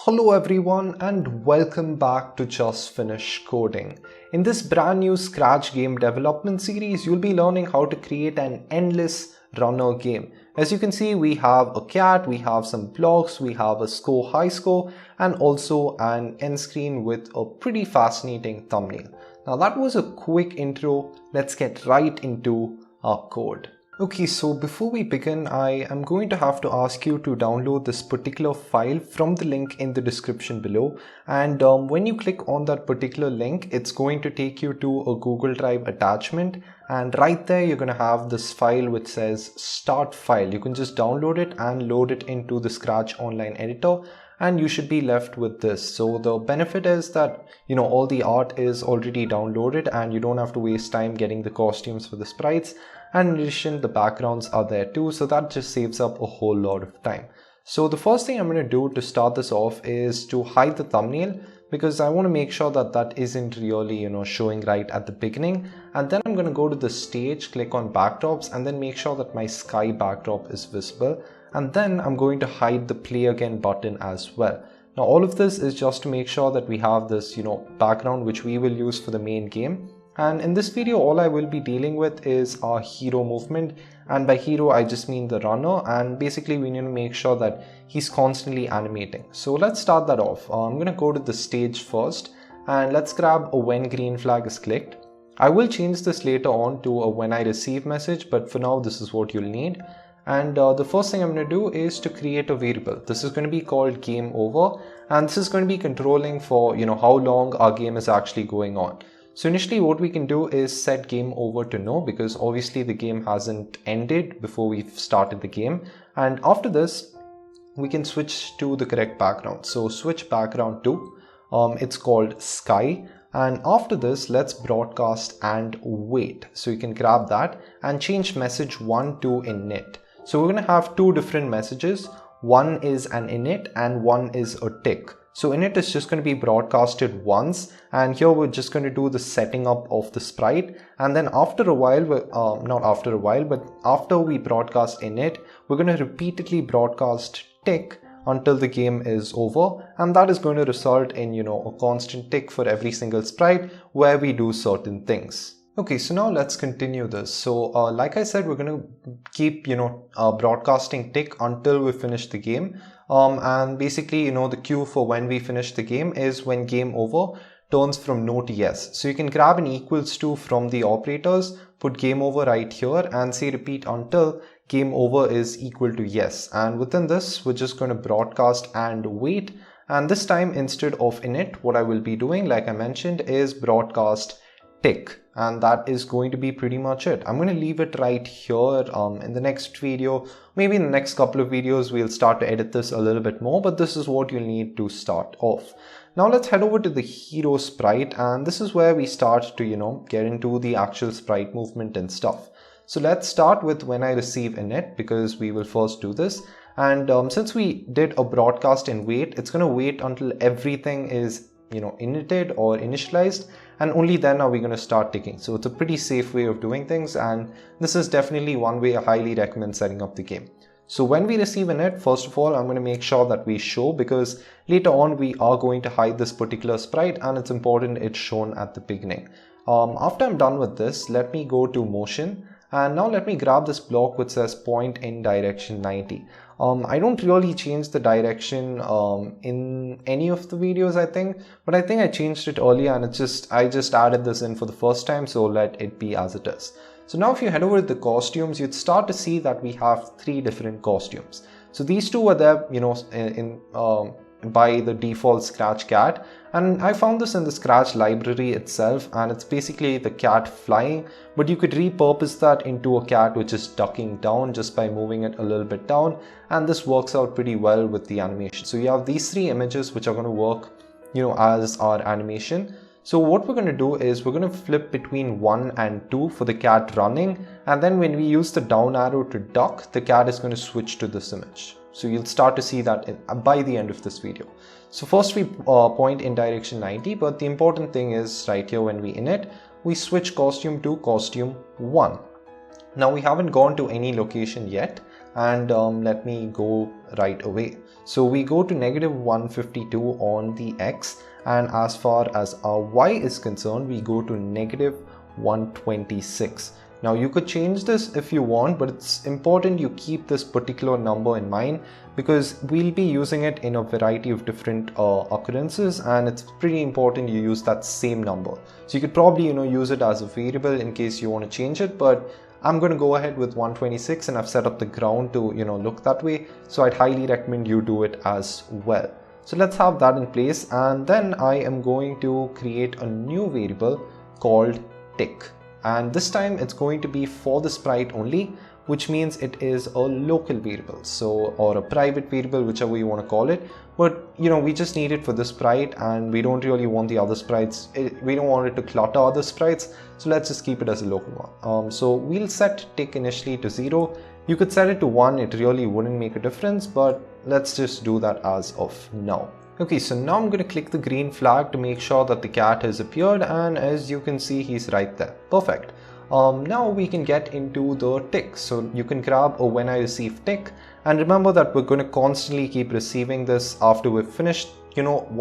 Hello everyone and welcome back to Just Finish Coding. In this brand new Scratch game development series, you'll be learning how to create an endless runner game. As you can see, we have a cat, we have some blocks, we have a score, high score, and also an end screen with a pretty fascinating thumbnail. Now that was a quick intro. Let's get right into our code. Okay, so before we begin, I am going to have to ask you to download this particular file from the link in the description below. And when you click on that particular link, it's going to take you to a Google Drive attachment. And right there, you're going to have this file which says start file. You can just download it and load it into the Scratch Online Editor. And you should be left with this. So the benefit is that, all the art is already downloaded and you don't have to waste time getting the costumes for the sprites. And in addition, the backgrounds are there too. So that just saves up a whole lot of time. So the first thing I'm going to do to start this off is to hide the thumbnail, because I want to make sure that that isn't really, showing right at the beginning. And then I'm going to go to the stage, click on backdrops, and then make sure that my sky backdrop is visible. And then I'm going to hide the play again button as well. Now all of this is just to make sure that we have this, background which we will use for the main game. And in this video, all I will be dealing with is our hero movement. And by hero, I just mean the runner. And basically, we need to make sure that he's constantly animating. So let's start that off. I'm going to go to the stage first. And let's grab a when green flag is clicked. I will change this later on to a when I receive message. But for now, this is what you'll need. And the first thing I'm going to do is to create a variable. This is going to be called game over. And this is going to be controlling for, how long our game is actually going on. So initially what we can do is set game over to no, because obviously the game hasn't ended before we've started the game. And after this, we can switch to the correct background. So switch background to, it's called sky. And after this, let's broadcast and wait. So you can grab that and change message 1 to init. So we're going to have two different messages. One is an init and one is a tick. So init is just going to be broadcasted once, and here we're just going to do the setting up of the sprite. And then after a while, not after a while, but after we broadcast init, we're going to repeatedly broadcast tick until the game is over. And that is going to result in, a constant tick for every single sprite where we do certain things. Okay, so now let's continue this. So like I said, we're going to keep, broadcasting tick until we finish the game. And basically, the cue for when we finish the game is when game over turns from no to yes. So you can grab an equals to from the operators, put game over right here and say repeat until game over is equal to yes. And within this, we're just going to broadcast and wait. And this time, instead of init, what I will be doing, like I mentioned, is broadcast tick. And that is going to be pretty much it. I'm going to leave it right here. In the next video, maybe in the next couple of videos, we'll start to edit this a little bit more, but this is what you'll need to start off. Now let's head over to the hero sprite, and this is where we start to, get into the actual sprite movement and stuff. So let's start with when I receive init, because we will first do this. And since we did a broadcast and wait, it's going to wait until everything is initted or initialized, and only then are we going to start ticking. So it's a pretty safe way of doing things, and this is definitely one way I highly recommend setting up the game. So when we receive init, first of all, I'm going to make sure that we show, because later on we are going to hide this particular sprite and it's important it's shown at the beginning. After I'm done with this, let me go to motion. And now let me grab this block which says point in direction 90. I don't really change the direction in any of the videos, I think, but I think I changed it earlier and I just added this in for the first time, so let it be as it is. So now if you head over to the costumes, you'd start to see that we have three different costumes. So these two are there, by the default Scratch cat, and I found this in the Scratch library itself, and it's basically the cat flying, but you could repurpose that into a cat which is ducking down just by moving it a little bit down, and this works out pretty well with the animation. So you have these three images which are going to work as our animation. So what we're going to do is we're going to flip between 1 and 2 for the cat running, and then when we use the down arrow to duck, the cat is going to switch to this image. So you'll start to see that by the end of this video. So first we point in direction 90, but the important thing is right here when we init, we switch costume to costume 1. Now we haven't gone to any location yet, and let me go right away. So we go to -152 on the X, and as far as our Y is concerned, we go to -126. Now you could change this if you want, but it's important you keep this particular number in mind because we'll be using it in a variety of different occurrences, and it's pretty important you use that same number. So you could probably use it as a variable in case you want to change it, but I'm going to go ahead with 126, and I've set up the ground to look that way, so I'd highly recommend you do it as well. So let's have that in place, and then I am going to create a new variable called tick. And this time it's going to be for the sprite only, which means it is a local variable, so, or a private variable, whichever you want to call it. But we just need it for the sprite, and we don't really want the other sprites. We don't want it to clutter other sprites, so let's just keep it as a local one. So we'll set tick initially to 0. You could set it to 1, it really wouldn't make a difference, but let's just do that as of now. Okay, so now I'm going to click the green flag to make sure that the cat has appeared, and as you can see, he's right there. Perfect. Now we can get into the tick. So you can grab a when I receive tick, and remember that we're going to constantly keep receiving this. After we've finished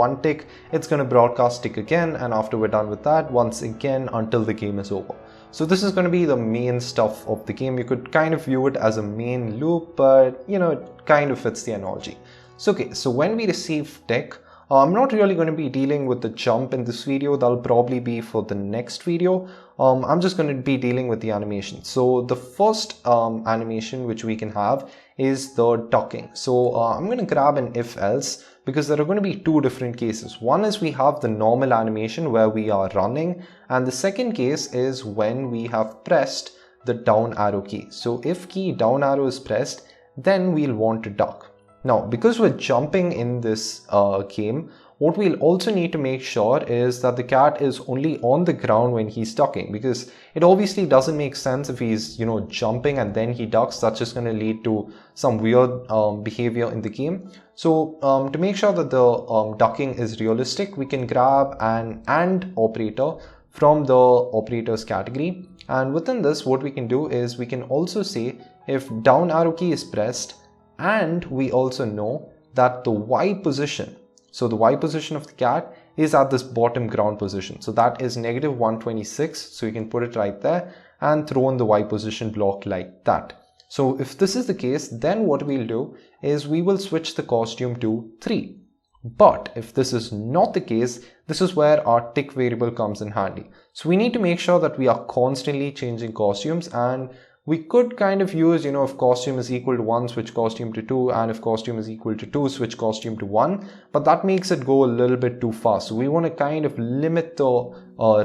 one tick, it's going to broadcast tick again, and after we're done with that, once again until the game is over. So this is going to be the main stuff of the game. You could kind of view it as a main loop, but it kind of fits the analogy. So okay, so when we receive tick, I'm not really going to be dealing with the jump in this video. That'll probably be for the next video. I'm just going to be dealing with the animation. So the first animation which we can have is the ducking. So I'm going to grab an if else, because there are going to be two different cases. One is we have the normal animation where we are running, and the second case is when we have pressed the down arrow key. So if key down arrow is pressed, then we'll want to duck. Now, because we're jumping in this game, what we'll also need to make sure is that the cat is only on the ground when he's ducking, because it obviously doesn't make sense if he's jumping and then he ducks. That's just going to lead to some weird behavior in the game. So to make sure that the ducking is realistic, we can grab an AND operator from the operators category, and within this what we can do is we can also say if down arrow key is pressed, and we also know that the Y position, so the Y position of the cat is at this bottom ground position. So that is -126. So you can put it right there and throw in the Y position block like that. So if this is the case, then what we'll do is we will switch the costume to 3. But if this is not the case, this is where our tick variable comes in handy. So we need to make sure that we are constantly changing costumes, and we could kind of use, if costume is equal to 1, switch costume to 2, and if costume is equal to 2, switch costume to 1, but that makes it go a little bit too fast. So we want to kind of limit the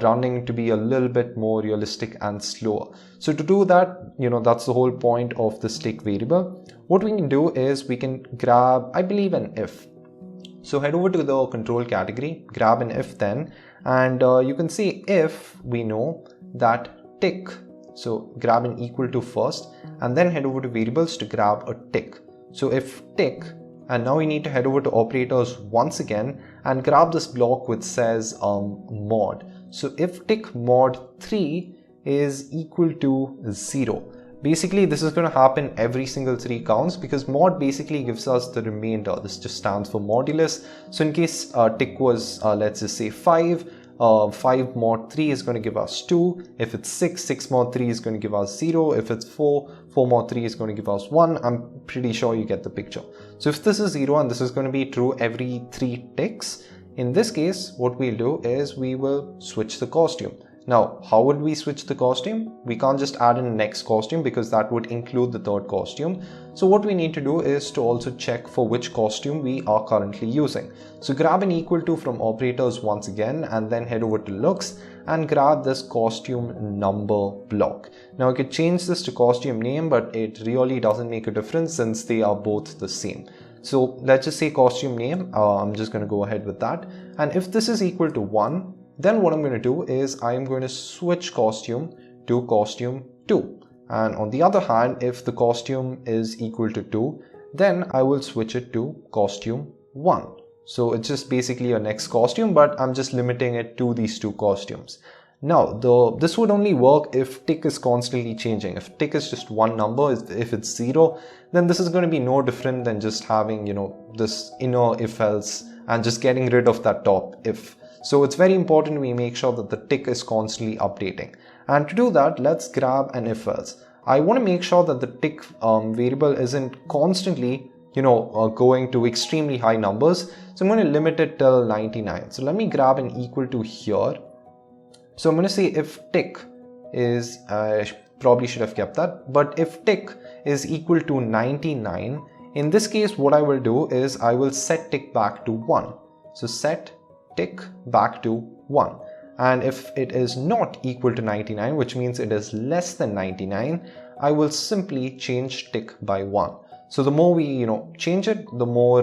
running to be a little bit more realistic and slower. So to do that, that's the whole point of the tick variable. What we can do is we can grab, I believe, an if. So head over to the control category, grab an if then, and you can see if we know that tick. So grab an equal to first, and then head over to variables to grab a tick. So if tick, and now we need to head over to operators once again and grab this block which says mod. So if tick mod 3 is equal to 0. Basically, this is going to happen every single 3 counts, because mod basically gives us the remainder. This just stands for modulus. So in case tick was, let's just say 5, 5 mod 3 is going to give us 2. If it's 6, 6 mod 3 is going to give us 0. If it's 4, 4 mod 3 is going to give us 1. I'm pretty sure you get the picture. So if this is 0 and this is going to be true every 3 ticks, in this case, what we'll do is we will switch the costume. Now, how would we switch the costume? We can't just add in next costume because that would include the third costume. So what we need to do is to also check for which costume we are currently using. So grab an equal to from operators once again, and then head over to looks and grab this costume number block. Now I could change this to costume name, but it really doesn't make a difference since they are both the same. So let's just say costume name. I'm just going to go ahead with that. And if this is equal to 1, then what I'm going to do is I'm going to switch costume to costume 2. And on the other hand, if the costume is equal to 2, then I will switch it to costume 1. So it's just basically a next costume, but I'm just limiting it to these 2 costumes. Now, this would only work if tick is constantly changing. If tick is just one number, if it's 0, then this is going to be no different than just having, this inner if else and just getting rid of that top if. So it's very important we make sure that the tick is constantly updating. And to do that, let's grab an if else. I want to make sure that the tick variable isn't constantly going to extremely high numbers. So I'm going to limit it till 99. So let me grab an equal to here. So I'm going to say if tick is, I probably should have kept that, but if tick is equal to 99, in this case, what I will do is I will set tick back to 1. So set tick back to 1. And if it is not equal to 99, which means it is less than 99, I will simply change tick by 1. So the more we, change it, the more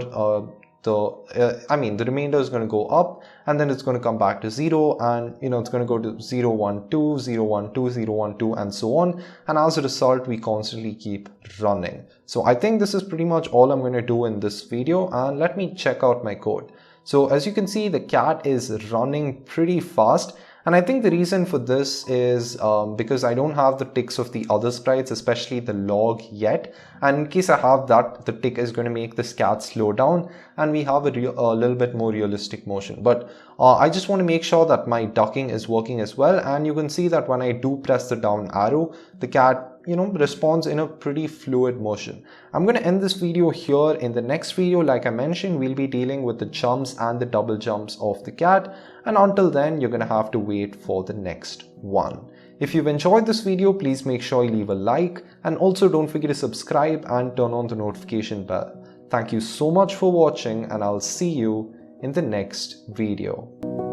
the remainder is going to go up, and then it's going to come back to 0, and it's going to go to 0, 1, 2, 0, 1, 2, 0, 1, 2, and so on. And as a result, we constantly keep running. So I think this is pretty much all I'm going to do in this video, and let me check out my code. So as you can see, the cat is running pretty fast. And I think the reason for this is because I don't have the ticks of the other sprites, especially the log yet. And in case I have that, the tick is going to make this cat slow down and we have a little bit more realistic motion. But I just want to make sure that my ducking is working as well. And you can see that when I do press the down arrow, the cat responds in a pretty fluid motion. I'm going to end this video here. In the next video, like I mentioned, we'll be dealing with the jumps and the double jumps of the cat. And until then, you're going to have to wait for the next one. If you've enjoyed this video, please make sure you leave a like, and also don't forget to subscribe and turn on the notification bell. Thank you so much for watching, and I'll see you in the next video.